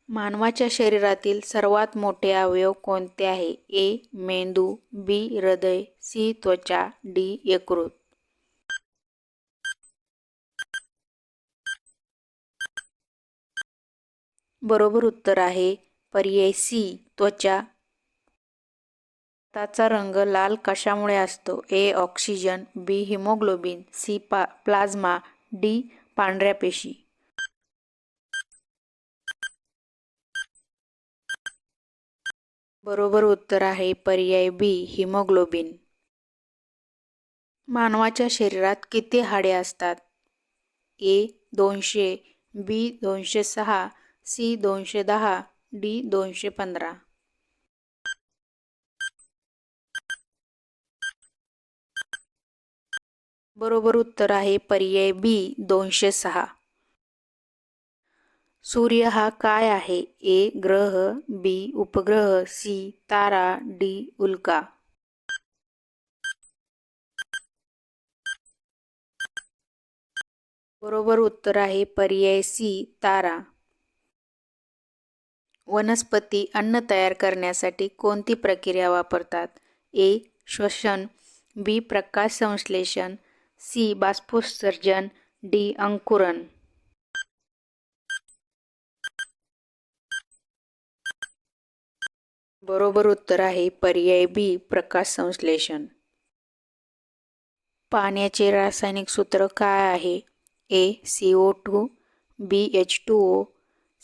मानवाच्या शरीरातील सर्वात मोठे अवयव कोणते आहे? ए. मेंदू, बी. हृदय, सी. त्वचा, डी. यकृत. बरोबर उत्तर आहे पर्याय सी. त्वचा. रक्ताचा रंग लाल कशामुळे असतो? A. Oxygen, B. Haemoglobin, C. Plasma, D. पांढऱ्या पेशी. बरोबर उत्तर आहे पर्याय बी. हिमोग्लोबिन. मानवाच्या शरीरात किती हाडे असतात? ए. 200, बी. 206, सी. 210, डी. 215. बरोबर उत्तर आहे पर्याय बी. 206. सूर्य हा काय आहे? ए. ग्रह, बी. उपग्रह, सी. तारा, डी. उल्का. बरोबर उत्तर आहे पर्याय सी. तारा. वनस्पती अन्न तयार करण्यासाठी कोणती प्रक्रिया वापरतात? ए. श्वसन, बी. प्रकाश संश्लेषण, सी. बाष्पोत्सर्जन, डी. अंकुरण. बरोबर उत्तर आहे पर्याय बी. प्रकाश संश्लेषण. पाण्याचे रासायनिक सूत्र काय आहे? ए. CO2, बी. H2O,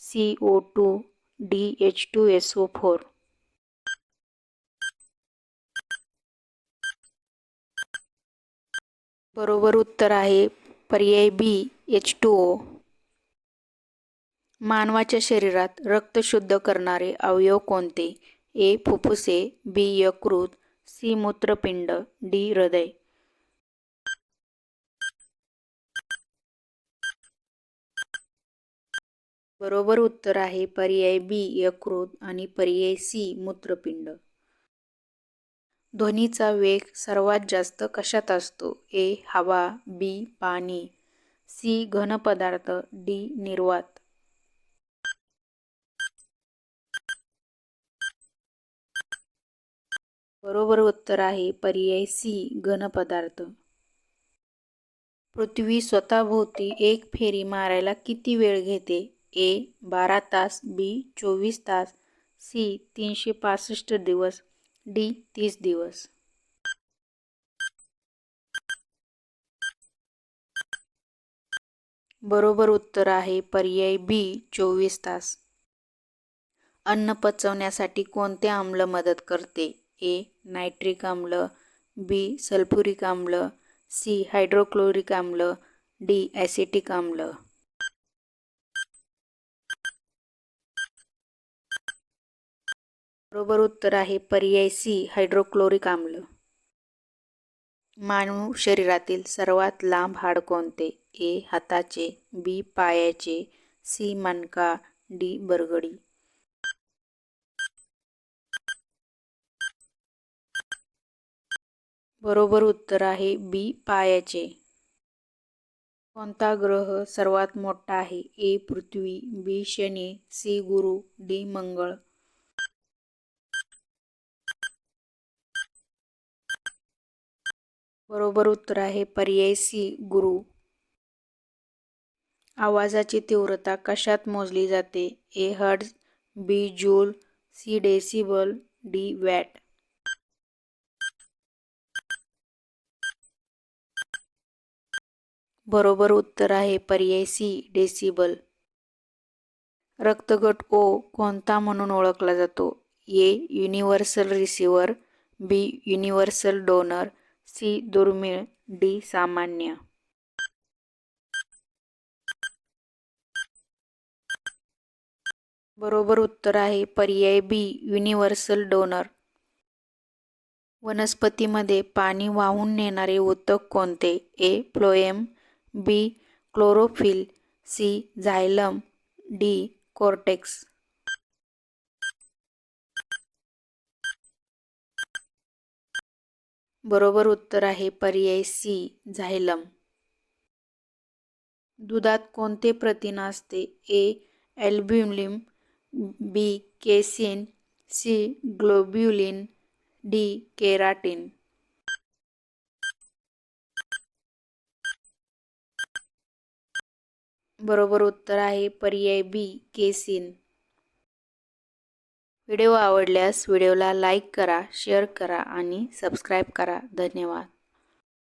CO2, D. H2SO4. बरोबर उत्तर आहे पर्याय बी. H2O. मानवाच्या शरीरात रक्त शुद्ध करणारे अवयव कोणते? ए. फुफ्फुसे, बी. यकृत, सी. मूत्रपिंड, डी. हृदय. बरोबर उत्तर आहे पर्याय बी. यकृत आणि पर्याय सी. मूत्रपिंड. ध्वनीचा वेग सर्वात जास्त कशात असतो? ए. हवा, बी. पाणी, सी. घन पदार्थ, डी. निर्वात. बरोबर उत्तर आहे पर्याय सी. घन पदार्थ. पृथ्वी स्वतःभोवती एक फेरी मारायला किती वेळ घेते? ए. 12 तास, बी. 24 तास, सी. 365 दिवस, डी. 30 दिवस. बरोबर उत्तर आहे पर्याय बी. 24 तास. अन्न पचवण्यासाठी कोणते आम्ल मदत करते? ए. नायट्रिक आम्ल, बी. सल्फ्युरिक आम्ल, सी. हायड्रोक्लोरिक आम्ल, डी. ॲसिटिक आम्ल. बरोबर उत्तर आहे पर्याय सी. हायड्रोक्लोरिक आम्ल. मानव शरीरातील सर्वात लांब हाड कोणते? ए. हाताचे, बी. पायाचे, सी. मणका, डी. बरगडी. बरोबर उत्तर आहे बी. पायाचे. कोणता ग्रह सर्वात मोठा आहे? ए. पृथ्वी, बी. शनी, सी. गुरु, डी. मंगळ. बरोबर उत्तर आहे पर्याय सी. गुरु. आवाजाची तीव्रता कशात मोजली जाते? A. Hertz, B. Joule, C. Decibel, D. Watt. बरोबर उत्तर आहे पर्याय सी. डेसिबल. रक्तगट ओ कोणता म्हणून ओळखला जातो? A. Universal receiver, B. Universal donor, C. दुर्मिळ, डी. सामान्य. बरोबर उत्तर आहे पर्याय बी. Universal donor. वनस्पतीमध्ये पाणी वाहून नेणारे ऊतक कोणते? A. Phloem, B. Chlorophyll, C. Xylem, D. Cortex. बरोबर उत्तर आहे पर्याय सी. झायलम. दुधात कोणते प्रथिन असते? A. Albumin, B casein, C globulin, D keratin. बरोबर उत्तर आहे पर्याय बी केसिन. व्हिडिओ आवडल्यास व्हिडिओला लाईक करा, शेअर करा आणि सबस्क्राईब करा. धन्यवाद.